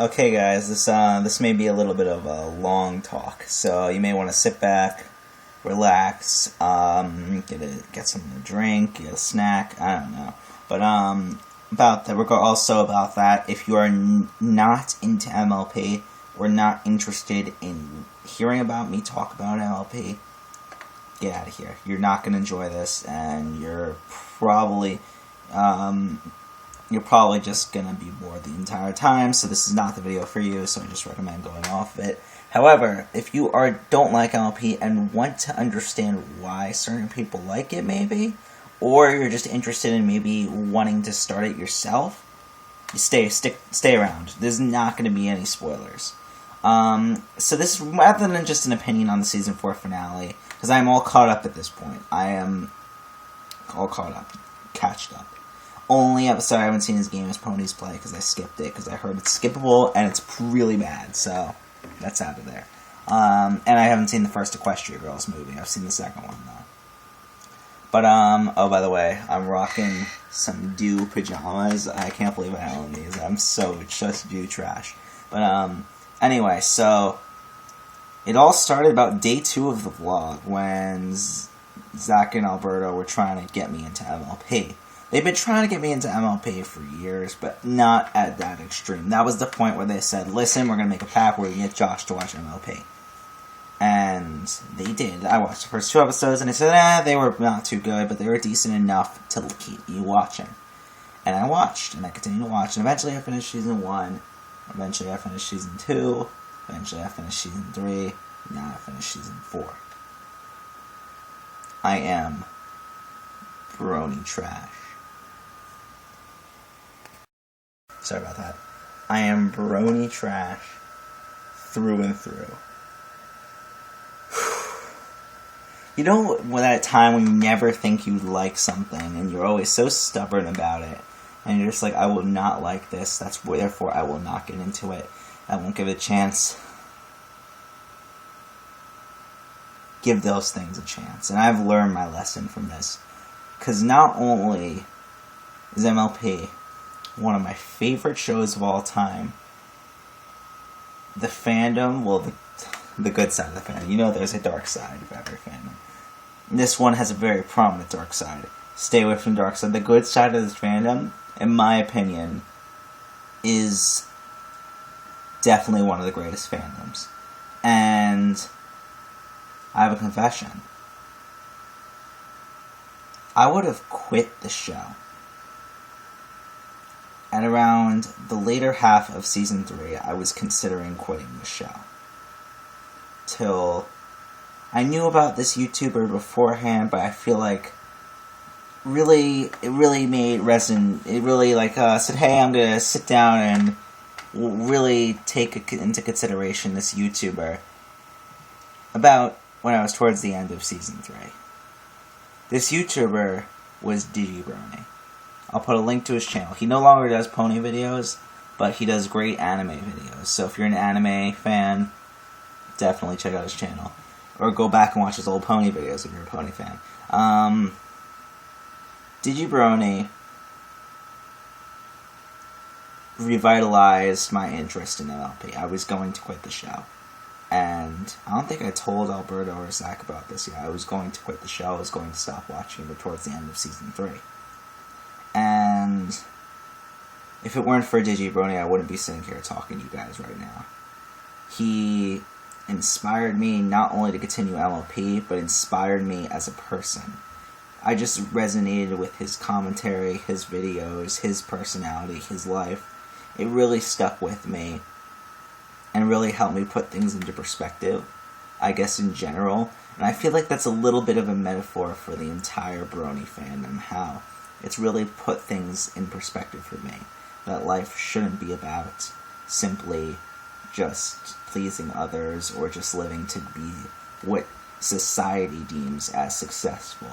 Okay, guys, this may be a little bit of a long talk, so you may want to sit back, relax, get something to drink, get a snack. I don't know, but about that, also about that. If you are not into MLP or not interested in hearing about me talk about MLP, get out of here. You're not going to enjoy this, and you're probably just going to be bored the entire time, so this is not the video for you, so I just recommend going off of it. However, if you don't like MLP and want to understand why certain people like it, maybe, or you're just interested in maybe wanting to start it yourself, stay around. There's not going to be any spoilers. So this is rather than just an opinion on the Season 4 finale, because I'm all caught up at this point. I am all caught up, catched up. Only episode I haven't seen is Game of Ponies Play, because I skipped it, because I heard it's skippable, and it's really bad, so that's out of there. And I haven't seen the first Equestria Girls movie. I've seen the second one, though. But, oh, by the way, I'm rocking some Dew pajamas. I can't believe I own these. I'm so just Dew trash. But, anyway, so it all started about day 2 of the vlog, when Zach and Alberto were trying to get me into MLP. They've been trying to get me into MLP for years, but not at that extreme. That was the point where they said, listen, we're going to make a pact where we can get Josh to watch MLP. And they did. I watched the first 2 episodes, and I said, they were not too good, but they were decent enough to keep me watching. And I watched, and I continued to watch, and eventually I finished Season 1, eventually I finished Season 2, eventually I finished Season 3, now I finished Season 4. I am Brony trash. Sorry about that. I am Brony trash through and through. You know, when at a time when you never think you'd like something, and you're always so stubborn about it, and you're just like, I will not like this, therefore I will not get into it, I won't give it a chance. Give those things a chance. And I've learned my lesson from this. Because not only is MLP one of my favorite shows of all time, the fandom, well, the good side of the fandom, you know there's a dark side of every fandom. This one has a very prominent dark side. Stay away from the dark side. The good side of this fandom, in my opinion, is definitely one of the greatest fandoms. And I have a confession. I would have quit the show at around the later half of Season 3. I was considering quitting the show. Till I knew about this YouTuber beforehand, but I feel like it really said, hey, I'm gonna sit down and really take into consideration this YouTuber about when I was towards the end of Season 3. This YouTuber was Brony. I'll put a link to his channel. He no longer does pony videos, but he does great anime videos. So if you're an anime fan, definitely check out his channel. Or go back and watch his old pony videos if you're a pony fan. Brony revitalized my interest in MLP. I was going to quit the show. And I don't think I told Alberto or Zach about this yet. I was going to quit the show. I was going to stop watching it towards the end of Season 3. And if it weren't for Brony, I wouldn't be sitting here talking to you guys right now. He inspired me not only to continue MLP, but inspired me as a person. I just resonated with his commentary, his videos, his personality, his life. It really stuck with me and really helped me put things into perspective, I guess, in general. And I feel like that's a little bit of a metaphor for the entire Brony fandom, how it's really put things in perspective for me. That life shouldn't be about simply just pleasing others or just living to be what society deems as successful.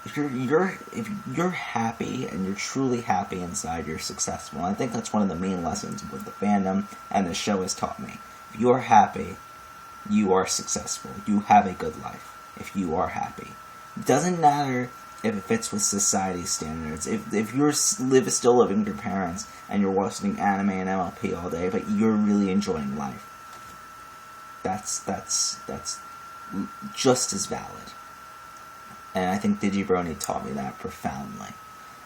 If you're happy and you're truly happy inside, you're successful. And I think that's one of the main lessons with the fandom and the show has taught me. If you're happy, you are successful. You have a good life if you are happy. It doesn't matter if it fits with society's standards. If you're still living with your parents and you're watching anime and MLP all day, but you're really enjoying life, that's just as valid. And I think Brony taught me that profoundly.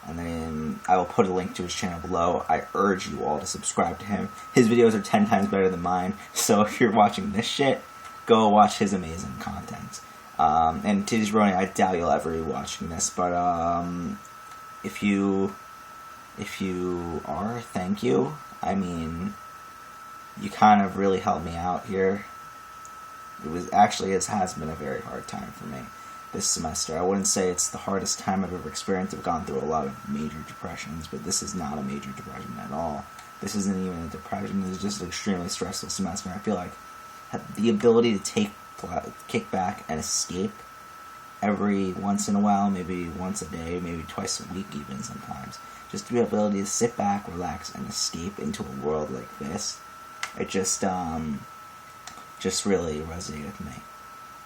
And then I will put a link to his channel below. I urge you all to subscribe to him. His videos are 10 times better than mine. So if you're watching this shit, go watch his amazing content. And Brony, I doubt you'll ever be watching this, but if you are, thank you. I mean, you kind of really helped me out here. It has been a very hard time for me this semester. I wouldn't say it's the hardest time I've ever experienced. I've gone through a lot of major depressions, but this is not a major depression at all. This isn't even a depression. It's just an extremely stressful semester. I feel like the ability to kick back and escape every once in a while, maybe once a day, maybe twice a week even sometimes. Just the ability to sit back, relax, and escape into a world like this. It just really resonated with me.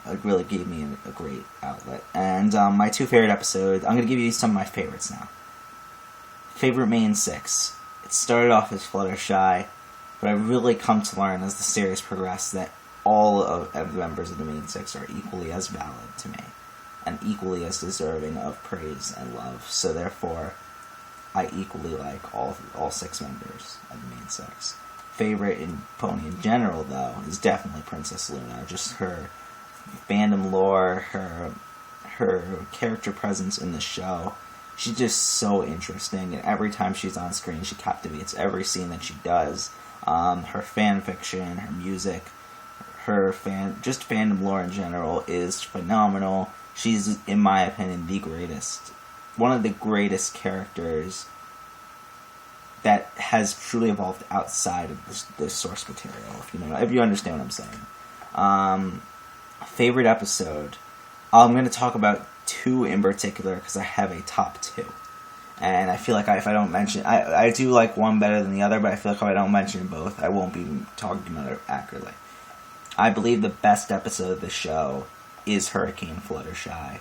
It really gave me a great outlet. And my 2 favorite episodes, I'm going to give you some of my favorites now. Favorite main 6. It started off as Fluttershy, but I really come to learn as the series progressed that all of the members of the main 6 are equally as valid to me, and equally as deserving of praise and love. So therefore, I equally like all 6 members of the main 6. Favorite in Pony in general, though, is definitely Princess Luna. Just her fandom lore, her character presence in the show. She's just so interesting, and every time she's on screen, she captivates every scene that she does. Her fan fiction, her music, just fandom lore in general is phenomenal. She's, in my opinion, one of the greatest characters that has truly evolved outside of the source material, if you understand what I'm saying. Favorite episode. I'm going to talk about 2 in particular because I have a top 2. And I feel like if I don't mention... I do like one better than the other, but I feel like if I don't mention both, I won't be talking about it accurately. I believe the best episode of the show is Hurricane Fluttershy.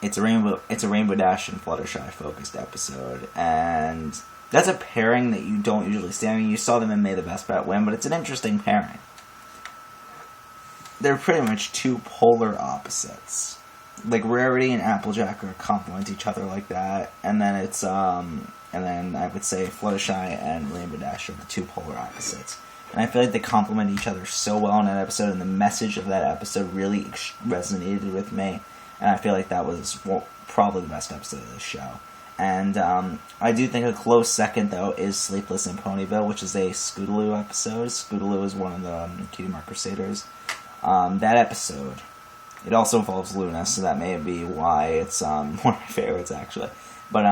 It's a Rainbow Dash and Fluttershy focused episode, and that's a pairing that you don't usually see. I mean, you saw them in May the Best Bet Win, but it's an interesting pairing. They're pretty much 2 polar opposites. Like Rarity and Applejack are complement each other like that, and then I would say Fluttershy and Rainbow Dash are the 2 polar opposites. And I feel like they complement each other so well in that episode, and the message of that episode really resonated with me. And I feel like that was probably the best episode of the show. And I do think a close second, though, is Sleepless in Ponyville, which is a Scootaloo episode. Scootaloo is one of the Cutie Mark Crusaders. That episode, it also involves Luna, so that may be why it's one of my favorites, actually. But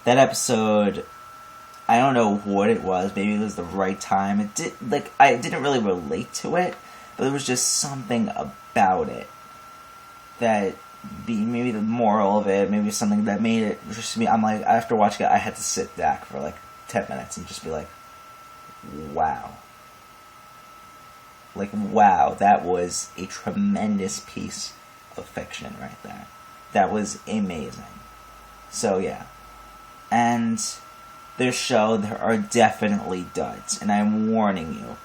that episode, I don't know what it was. Maybe it was the right time. I didn't really relate to it, but there was just something about it that, maybe the moral of it, maybe something that made it just me. I'm like, after watching it, I had to sit back for like 10 minutes and just be like, wow. Like, wow, that was a tremendous piece of fiction right there. That was amazing. So, yeah. And there are definitely duds. And I'm warning you,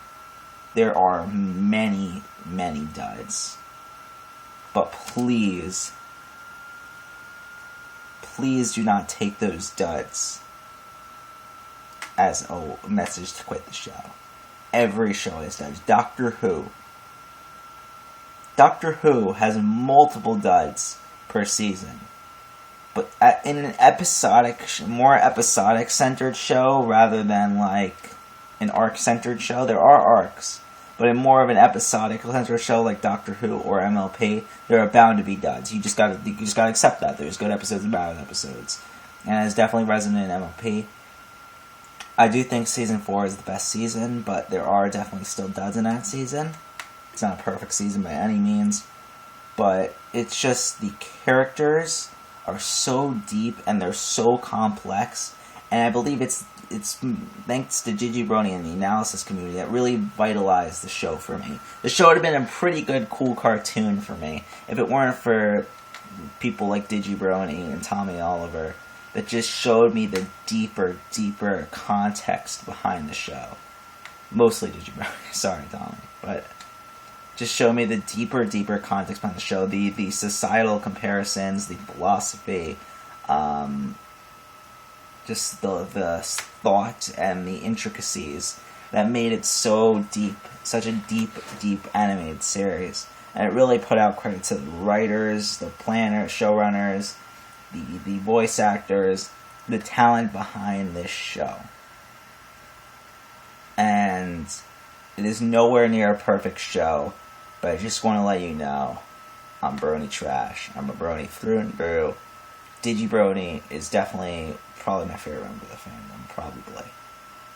there are many, many duds. But please do not take those duds as a message to quit the show. Every show has duds. Doctor Who has multiple duds per season. But in an more episodic centered show rather than like an arc centered show, there are arcs. But in more of an episodic centered show like Doctor Who or MLP, there are bound to be duds. You just gotta accept that. There's good episodes and bad episodes. And it's definitely resonant in MLP. I do think Season 4 is the best season, but there are definitely still duds in that season. It's not a perfect season by any means. But it's just the characters are so deep and they're so complex. And I believe it's thanks to Brony and the analysis community that really vitalized the show for me. The show would have been a pretty good, cool cartoon for me if it weren't for people like Brony and Tommy Oliver that just showed me the deeper context behind the show. Mostly Brony, sorry Tommy, but just showed me the deeper context behind the show, the societal comparisons, the philosophy, just the thought and the intricacies that made it so deep, such a deep animated series. And it really put out credit to the writers, the planners, showrunners, the voice actors, the talent behind this show. And it is nowhere near a perfect show, but I just want to let you know, I'm Brony trash. I'm a Brony through and through. Brony is definitely probably my favorite member of the fandom, probably.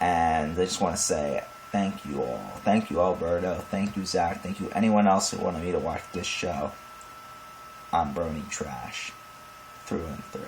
And I just want to say thank you all. Thank you, Alberto. Thank you, Zach. Thank you, anyone else who wanted me to watch this show. I'm Brony trash. Through and through.